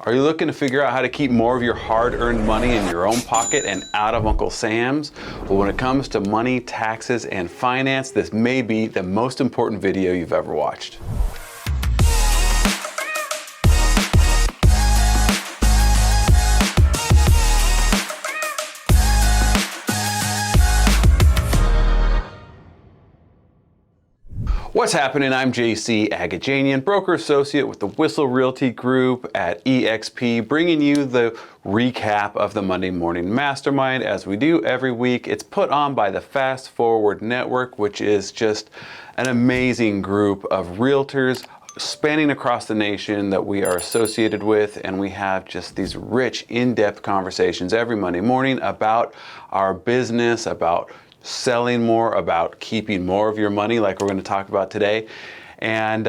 Are you looking to figure out how to keep more of your hard-earned money in your own pocket and out of Uncle Sam's? Well, when it comes to money, taxes, and finance, this may be the most important video you've ever watched. What's happening? I'm J.C Agajanian, broker associate with the Whissel Realty Group at EXP, bringing you the recap of the Monday Morning Mastermind as we do every week. It's put on by the Fast Forward Network, which is just an amazing group of realtors spanning across the nation that we are associated with, and we have just these rich, in-depth conversations every Monday morning about our business, about selling more, about keeping more of your money like we're going to talk about today, and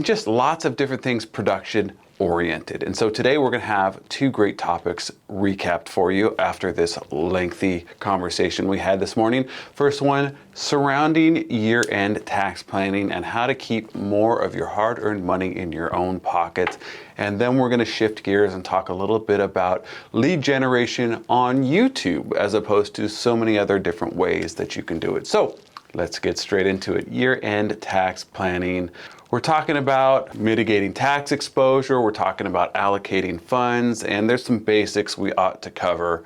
just lots of different things production oriented. And so today we're going to have two great topics recapped for you after this lengthy conversation we had this morning. First one, surrounding year-end tax planning and how to keep more of your hard-earned money in your own pockets. And then we're going to shift gears and talk a little bit about lead generation on YouTube as opposed to so many other different ways that you can do it. So let's get straight into it. Year-end tax planning. We're talking about mitigating tax exposure. We're talking about allocating funds, and there's some basics we ought to cover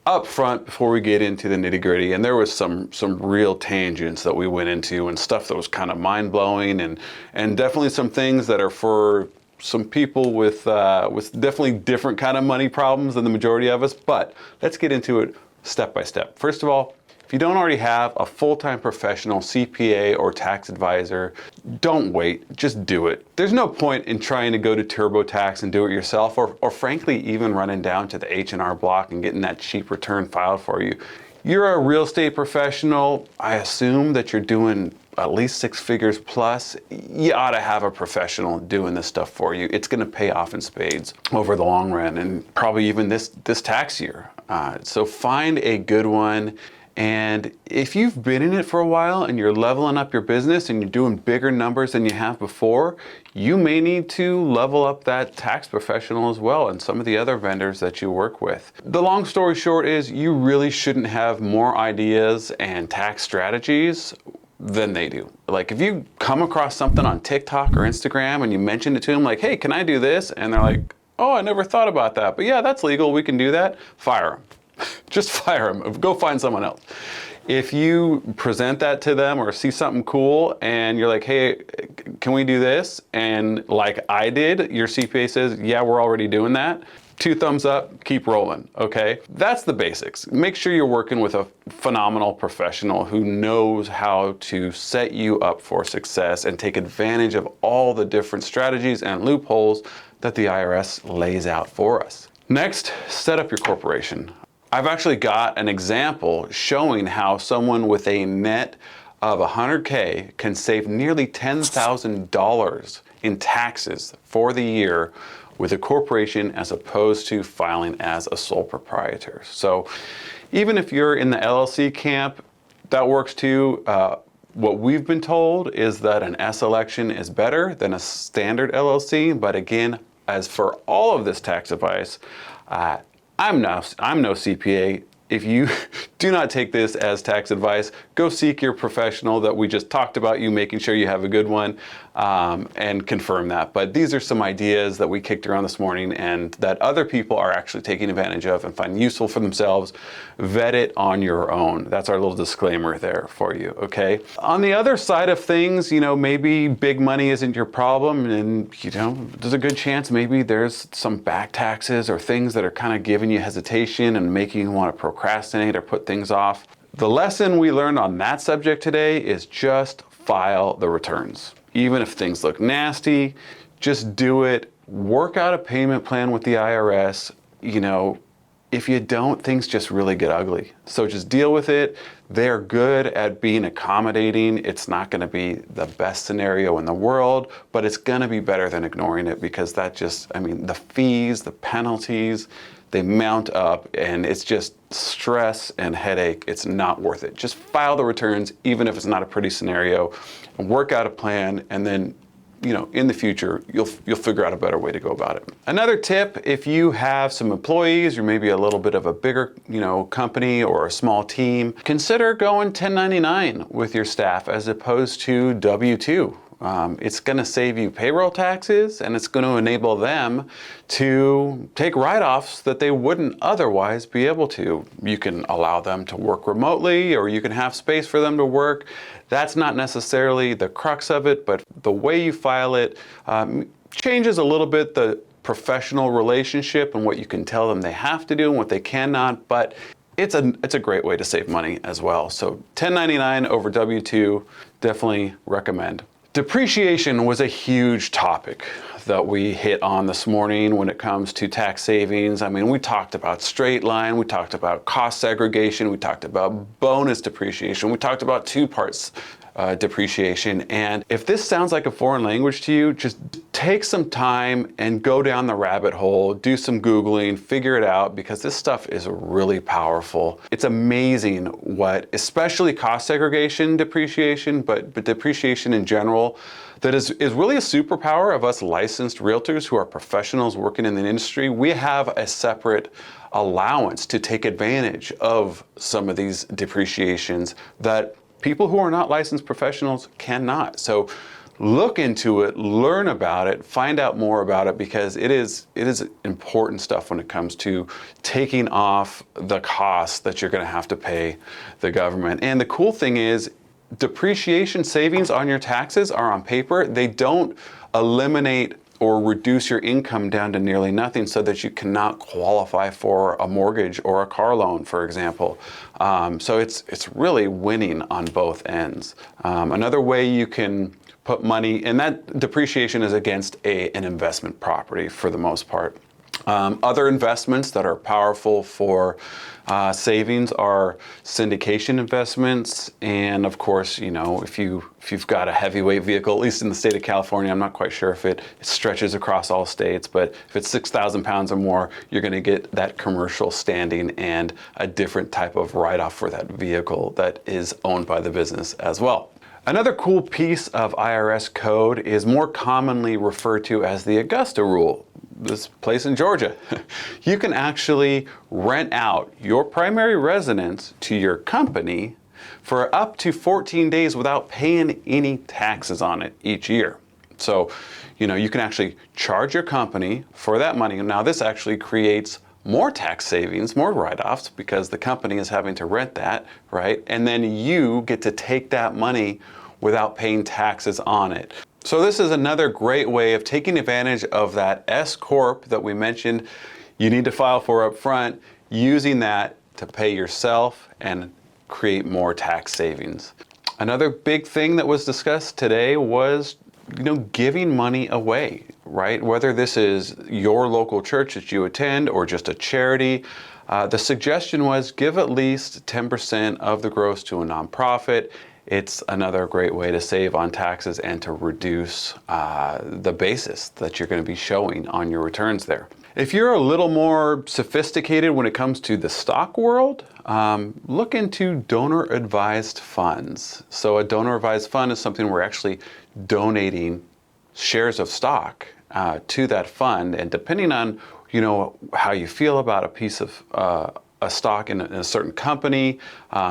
up front before we get into the nitty-gritty. And there was some real tangents that we went into and stuff that was kind of mind-blowing, and definitely some things that are for some people with definitely different kind of money problems than the majority of us. But let's get into it step by step. First of all, if you don't already have a full-time professional CPA or tax advisor, don't wait, just do it. There's no point in trying to go to TurboTax and do it yourself, or frankly, even running down to the H&R Block and getting that cheap return filed for you. You're a real estate professional. I assume that you're doing at least 6 figures plus. You ought to have a professional doing this stuff for you. It's gonna pay off in spades over the long run, and probably even this tax year. So find a good one. And if you've been in it for a while and you're leveling up your business and you're doing bigger numbers than you have before, you may need to level up that tax professional as well and some of the other vendors that you work with. The long story short is you really shouldn't have more ideas and tax strategies than they do. Like if you come across something on TikTok or Instagram and you mention it to them like, hey, can I do this? And they're like, oh, I never thought about that. But yeah, that's legal. We can do that. Fire them. Just fire them. Go find someone else. If you present that to them or see something cool and you're like, hey, can we do this? And like I did, your CPA says, yeah, we're already doing that. 2 thumbs up, keep rolling, okay? That's the basics. Make sure you're working with a phenomenal professional who knows how to set you up for success and take advantage of all the different strategies and loopholes that the IRS lays out for us. Next, set up your corporation. I've actually got an example showing how someone with a net of 100K can save nearly $10,000 in taxes for the year with a corporation as opposed to filing as a sole proprietor. So even if you're in the LLC camp, that works too. What we've been told is that an S election is better than a standard LLC. But again, as for all of this tax advice, I'm no CPA. If you do not take this as tax advice, go seek your professional that we just talked about, you making sure you have a good one, and confirm that. But these are some ideas that we kicked around this morning and that other people are actually taking advantage of and find useful for themselves. Vet it on your own. That's our little disclaimer there for you, okay? On the other side of things, you know, maybe big money isn't your problem, and you know, there's a good chance maybe there's some back taxes or things that are kind of giving you hesitation and making you want to procrastinate or put things off. The lesson we learned on that subject today is just file the returns. Even if things look nasty, just do it. Work out a payment plan with the IRS. You know, if you don't, things just really get ugly. So just deal with it. They're good at being accommodating. It's not going to be the best scenario in the world, but it's going to be better than ignoring it, because that just, I mean, the fees, the penalties, they mount up, and it's just stress and headache. It's not worth it. Just file the returns, even if it's not a pretty scenario, and work out a plan, and then in the future, you'll figure out a better way to go about it. Another tip, if you have some employees, you're maybe a little bit of a bigger, company or a small team, consider going 1099 with your staff as opposed to W-2. It's going to save you payroll taxes, and it's going to enable them to take write-offs that they wouldn't otherwise be able to. You can allow them to work remotely, or you can have space for them to work. That's not necessarily the crux of it, but the way you file it changes a little bit the professional relationship and what you can tell them they have to do and what they cannot, but it's a great way to save money as well. So 1099 over W-2, definitely recommend. Depreciation was a huge topic that we hit on this morning when it comes to tax savings. I mean, we talked about straight line, we talked about cost segregation, we talked about bonus depreciation, we talked about two parts depreciation. And if this sounds like a foreign language to you, just take some time and go down the rabbit hole, do some Googling, figure it out, because this stuff is really powerful. It's amazing what, especially cost segregation depreciation, but depreciation in general, that is really a superpower of us licensed realtors who are professionals working in the industry. We have a separate allowance to take advantage of some of these depreciations that people who are not licensed professionals cannot. So look into it, learn about it, find out more about it, because it is important stuff when it comes to taking off the costs that you're going to have to pay the government. And the cool thing is, depreciation savings on your taxes are on paper. They don't eliminate or reduce your income down to nearly nothing so that you cannot qualify for a mortgage or a car loan, for example. So it's really winning on both ends. Another way you can put money, and that depreciation is against an investment property for the most part. Other investments that are powerful for savings are syndication investments, and of course, if you've got a heavyweight vehicle, at least in the state of California, I'm not quite sure if it stretches across all states, but if it's 6,000 pounds or more, you're going to get that commercial standing and a different type of write-off for that vehicle that is owned by the business as well. Another cool piece of IRS code is more commonly referred to as the Augusta rule. This place in Georgia. You can actually rent out your primary residence to your company for up to 14 days without paying any taxes on it each year. So, you can actually charge your company for that money. Now, this actually creates more tax savings, more write-offs, because the company is having to rent that, right? And then you get to take that money without paying taxes on it. So this is another great way of taking advantage of that S Corp that we mentioned you need to file for up front, using that to pay yourself and create more tax savings. Another big thing that was discussed today was giving money away, right? Whether this is your local church that you attend or just a charity, the suggestion was give at least 10% of the gross to a nonprofit. It's another great way to save on taxes and to reduce the basis that you're going to be showing on your returns there. If you're a little more sophisticated when it comes to the stock world, look into donor-advised funds. So a donor-advised fund is something we're actually donating shares of stock to that fund, and depending on how you feel about a piece of a stock in a certain company,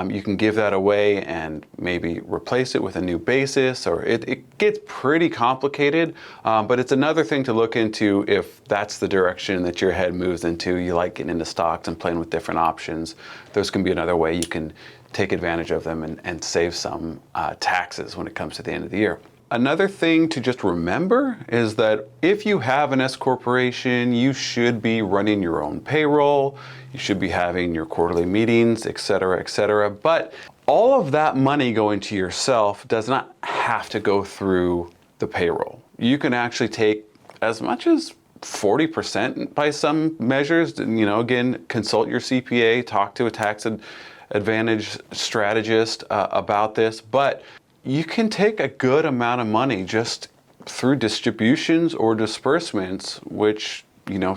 you can give that away and maybe replace it with a new basis, or it gets pretty complicated, but it's another thing to look into if that's the direction that your head moves into. You like getting into stocks and playing with different options. Those can be another way you can take advantage of them and save some taxes when it comes to the end of the year. Another thing to just remember is that if you have an S corporation, you should be running your own payroll, you should be having your quarterly meetings, et cetera, but all of that money going to yourself does not have to go through the payroll. You can actually take as much as 40% by some measures. Again, consult your CPA, talk to a tax advantage strategist about this, but you can take a good amount of money just through distributions or disbursements, which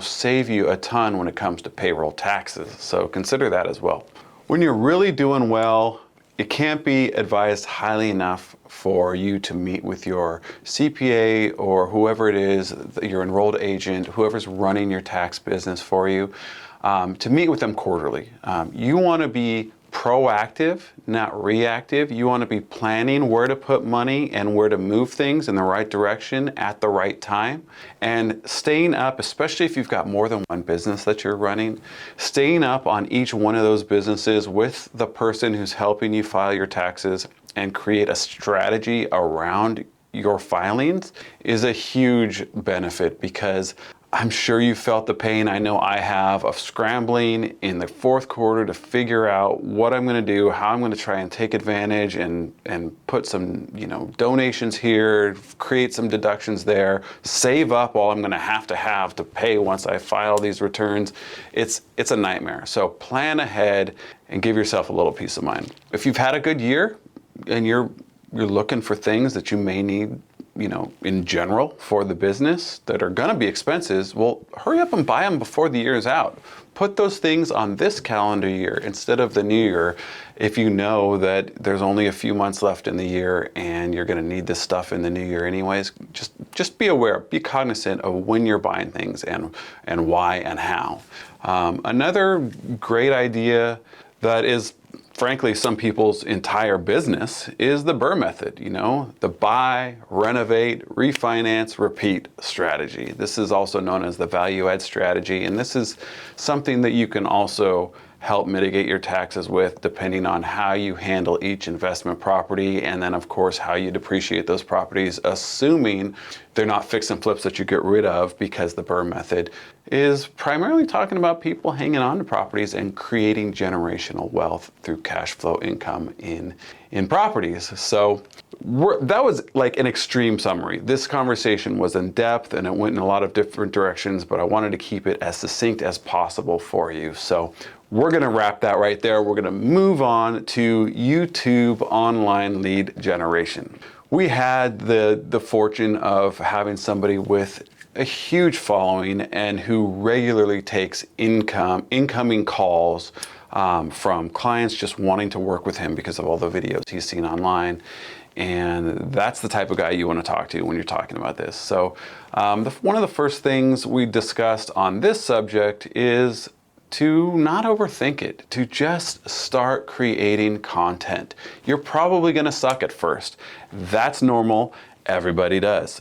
save you a ton when it comes to payroll taxes. So consider that as well. When you're really doing well, it can't be advised highly enough for you to meet with your CPA or whoever it is, your enrolled agent, whoever's running your tax business for you, to meet with them quarterly. You want to be proactive, not reactive. You want to be planning where to put money and where to move things in the right direction at the right time. And staying up, especially if you've got more than one business that you're running, staying up on each one of those businesses with the person who's helping you file your taxes and create a strategy around your filings is a huge benefit, because I'm sure you felt the pain, I know I have, of scrambling in the fourth quarter to figure out what I'm going to do, how I'm going to try and take advantage and put some, donations here, create some deductions there, save up all I'm going to have to pay once I file these returns. It's a nightmare. So plan ahead and give yourself a little peace of mind. If you've had a good year and you're looking for things that you may need, in general for the business that are going to be expenses, well, hurry up and buy them before the year is out. Put those things on this calendar year instead of the new year, if you know that there's only a few months left in the year and you're going to need this stuff in the new year anyways. Just be aware, be cognizant of when you're buying things and why and how. Another great idea that is frankly some people's entire business is the BRRRR method, the buy, renovate, refinance, repeat strategy. This is also known as the value add strategy, and this is something that you can also help mitigate your taxes with, depending on how you handle each investment property, and then of course how you depreciate those properties, assuming they're not fix and flips that you get rid of, because the BRRRR method is primarily talking about people hanging on to properties and creating generational wealth through cash flow income in properties. So that was like an extreme summary. This conversation was in depth and it went in a lot of different directions, but I wanted to keep it as succinct as possible for you. So we're going to wrap that right there. We're going to move on to YouTube online lead generation. We had the fortune of having somebody with a huge following and who regularly takes incoming calls from clients just wanting to work with him because of all the videos he's seen online. And that's the type of guy you want to talk to when you're talking about this. So one of the first things we discussed on this subject is to not overthink it, to just start creating content. You're probably going to suck at first. That's normal. Everybody does.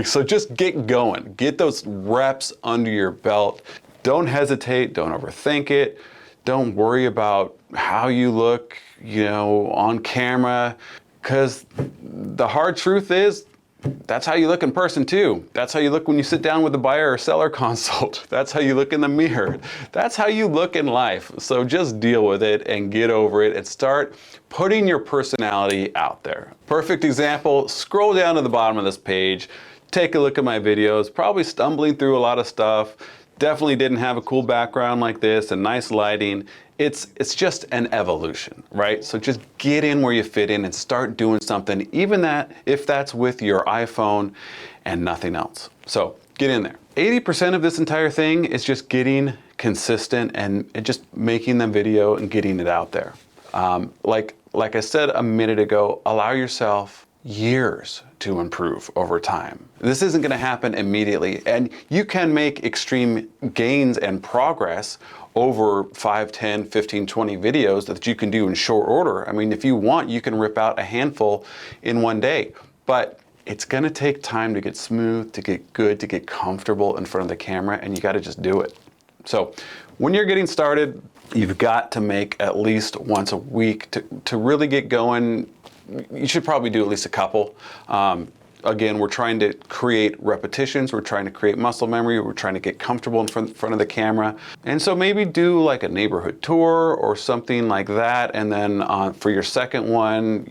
So just get going. Get those reps under your belt. Don't hesitate. Don't overthink it. Don't worry about how you look, on camera, because the hard truth is, that's how you look in person too. That's how you look when you sit down with the buyer or seller consult. That's how you look in the mirror. That's how you look in life. So just deal with it and get over it and start putting your personality out there. Perfect example, scroll down to the bottom of this page, take a look at my videos, probably stumbling through a lot of stuff. Definitely didn't have a cool background like this and nice lighting. It's just an evolution, right? So just get in where you fit in and start doing something, even if that's with your iPhone and nothing else. So get in there. 80% of this entire thing is just getting consistent and just making the video and getting it out there. Like I said a minute ago, allow yourself years to improve over time. This isn't going to happen immediately, and you can make extreme gains and progress over 5, 10, 15, 20 videos that you can do in short order. I mean, if you want, you can rip out a handful in one day, but it's going to take time to get smooth, to get good, to get comfortable in front of the camera, and you got to just do it. So when you're getting started, you've got to make at least once a week to really get going. You should probably do at least a couple. Again, we're trying to create repetitions. We're trying to create muscle memory. We're trying to get comfortable in front of the camera. And so maybe do like a neighborhood tour or something like that. And then for your second one,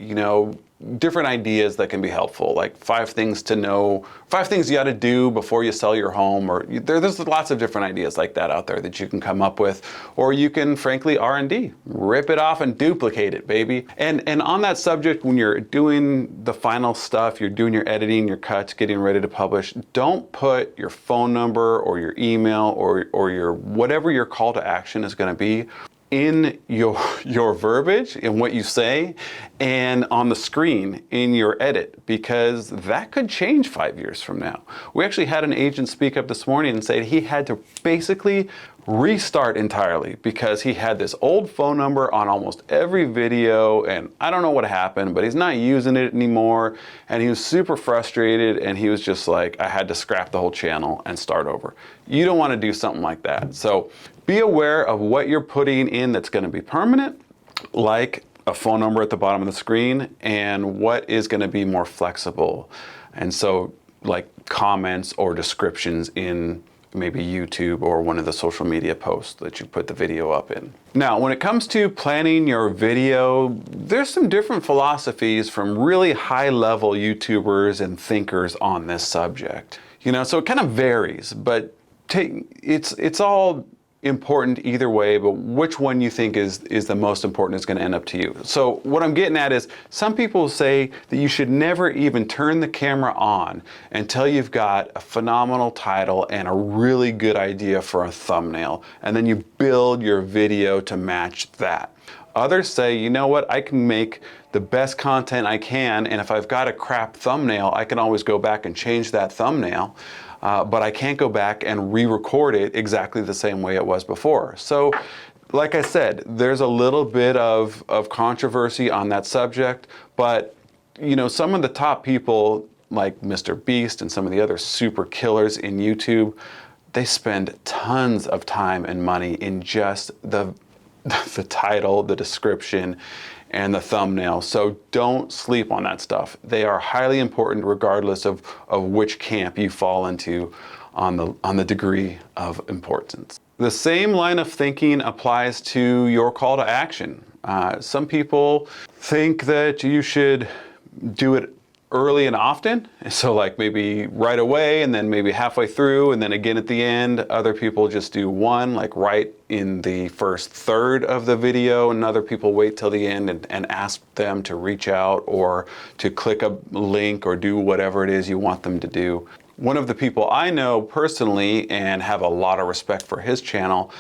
different ideas that can be helpful, like 5 things to know, 5 things you got to do before you sell your home, or there's lots of different ideas like that out there that you can come up with, or you can frankly R&D, rip it off and duplicate it, baby. And on that subject, when you're doing the final stuff, you're doing your editing, your cuts, getting ready to publish, don't put your phone number or your email or your whatever your call to action is going to be in your verbiage, in what you say, and on the screen in your edit, because that could change 5 years from now. We actually had an agent speak up this morning and say he had to basically restart entirely because he had this old phone number on almost every video, and I don't know what happened, but he's not using it anymore, and he was super frustrated, and he was just like, I had to scrap the whole channel and start over. You don't want to do something like that. So be aware of what you're putting in that's going to be permanent, like a phone number at the bottom of the screen, and what is going to be more flexible. And so like comments or descriptions in maybe YouTube or one of the social media posts that you put the video up in. Now, when it comes to planning your video, there's some different philosophies from really high-level YouTubers and thinkers on this subject. You know, so it kind of varies, but it's all important either way, but which one you think is the most important is going to end up to you. So what I'm getting at is some people say that you should never even turn the camera on until you've got a phenomenal title and a really good idea for a thumbnail, and then you build your video to match that. Others say, you know what, I can make the best content I can, and if I've got a crap thumbnail, I can always go back and change that thumbnail. But I can't go back and re-record it exactly the same way it was before. So, like I said, there's a little bit of controversy on that subject, but you know, some of the top people like Mr. Beast and some of the other super killers in YouTube, they spend tons of time and money in just the title, the description, and the thumbnail. So don't sleep on that stuff. They are highly important regardless of which camp you fall into on the degree of importance. The same line of thinking applies to your call to action. Some people think that you should do it early and often, so like maybe right away and then maybe halfway through and then again at the end. Other people just do one, like right in the first third of the video, and other people wait till the end and ask them to reach out or to click a link or do whatever it is you want them to do. One of the people I know personally and have a lot of respect for his channel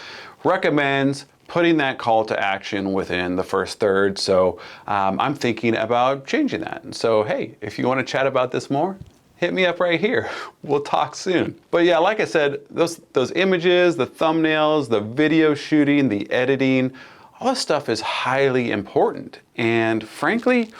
recommends putting that call to action within the first third. So I'm thinking about changing that. And so, hey, if you want to chat about this more, hit me up right here. We'll talk soon. But yeah, like I said, those images, the thumbnails, the video shooting, the editing, all this stuff is highly important. And frankly,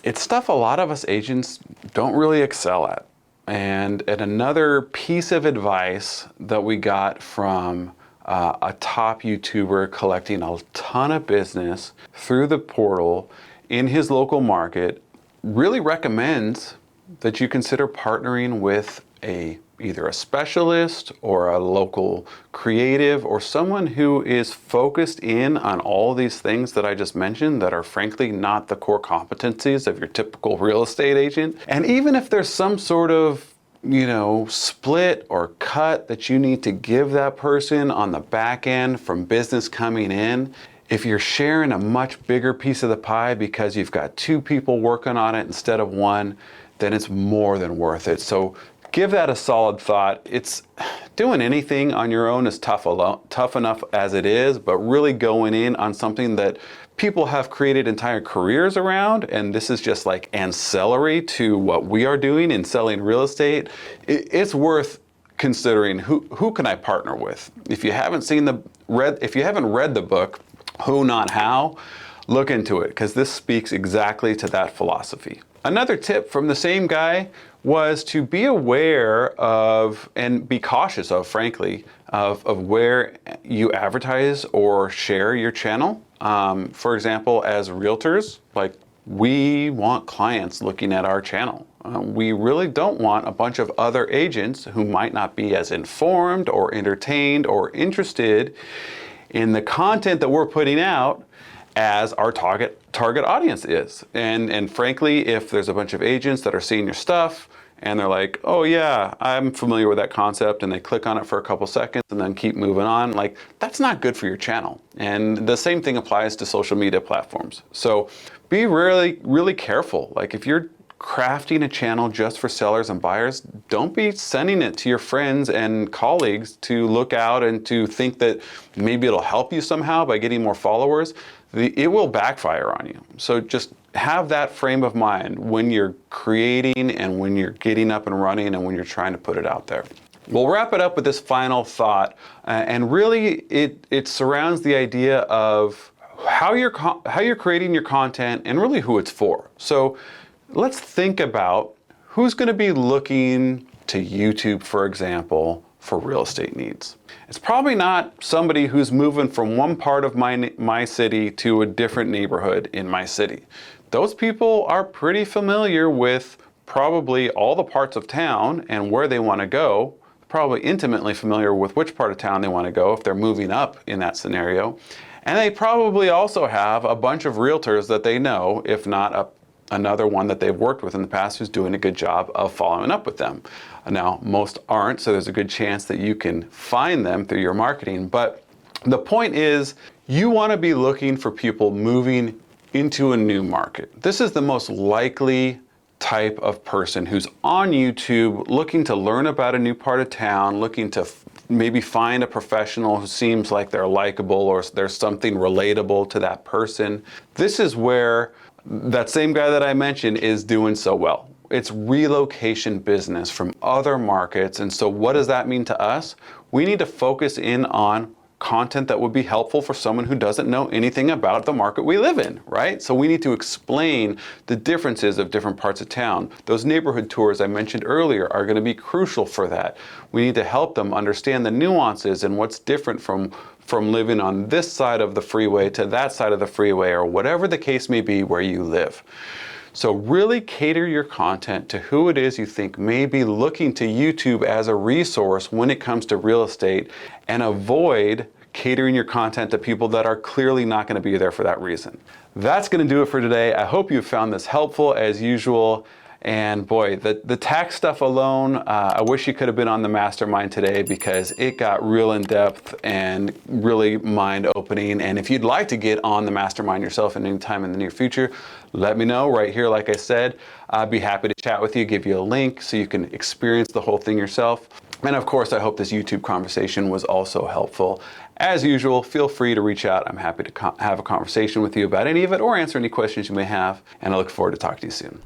it's stuff a lot of us agents don't really excel at. And another piece of advice that we got from a top YouTuber collecting a ton of business through the portal in his local market really recommends that you consider partnering with either a specialist or a local creative or someone who is focused in on all these things that I just mentioned that are frankly not the core competencies of your typical real estate agent. And even if there's some sort of split or cut that you need to give that person on the back end from business coming in, if you're sharing a much bigger piece of the pie because you've got two people working on it instead of one, then it's more than worth it. So give that a solid thought. It's doing anything on your own is tough enough as it is, but really going in on something that people have created entire careers around, and this is just like ancillary to what we are doing in selling real estate, it's worth considering who can I partner with. If you haven't read the book, Who Not How, look into it, because this speaks exactly to that philosophy. Another tip from the same guy was to be aware of and be cautious of, frankly, of where you advertise or share your channel. For example, as realtors, like we want clients looking at our channel. We really don't want a bunch of other agents who might not be as informed or entertained or interested in the content that we're putting out as our target audience is. And frankly, if there's a bunch of agents that are seeing your stuff and they're like, oh yeah, I'm familiar with that concept, and they click on it for a couple seconds and then keep moving on, like that's not good for your channel. And the same thing applies to social media platforms. So be really, really careful. Like if you're crafting a channel just for sellers and buyers, don't be sending it to your friends and colleagues to look out and to think that maybe it'll help you somehow by getting more followers. It will backfire on you. So just have that frame of mind when you're creating and when you're getting up and running and when you're trying to put it out there. We'll wrap it up with this final thought, and really it surrounds the idea of how you're creating your content and really who it's for. So let's think about who's going to be looking to YouTube, for example, for real estate needs. It's probably not somebody who's moving from one part of my city to a different neighborhood in my city. Those people are pretty familiar with probably all the parts of town and where they want to go, probably intimately familiar with which part of town they want to go if they're moving up in that scenario. And they probably also have a bunch of realtors that they know, if not another one that they've worked with in the past who's doing a good job of following up with them. Now, most aren't, so there's a good chance that you can find them through your marketing. But the point is, you want to be looking for people moving into a new market. This is the most likely type of person who's on YouTube looking to learn about a new part of town, looking to maybe find a professional who seems like they're likable or there's something relatable to that person. This is where that same guy that I mentioned is doing so well. It's relocation business from other markets. And so what does that mean to us? We need to focus in on content that would be helpful for someone who doesn't know anything about the market we live in, right? So we need to explain the differences of different parts of town. Those neighborhood tours I mentioned earlier are going to be crucial for that. We need to help them understand the nuances and what's different from living on this side of the freeway to that side of the freeway, or whatever the case may be where you live. So really cater your content to who it is you think may be looking to YouTube as a resource when it comes to real estate, and avoid catering your content to people that are clearly not going to be there for that reason. That's going to do it for today. I hope you found this helpful as usual. And boy, the tax stuff alone, I wish you could have been on the mastermind today because it got real in depth and really mind opening. And if you'd like to get on the mastermind yourself at any time in the near future, let me know right here. Like I said, I'd be happy to chat with you, give you a link so you can experience the whole thing yourself. And of course, I hope this YouTube conversation was also helpful. As usual, feel free to reach out. I'm happy to have a conversation with you about any of it or answer any questions you may have. And I look forward to talking to you soon.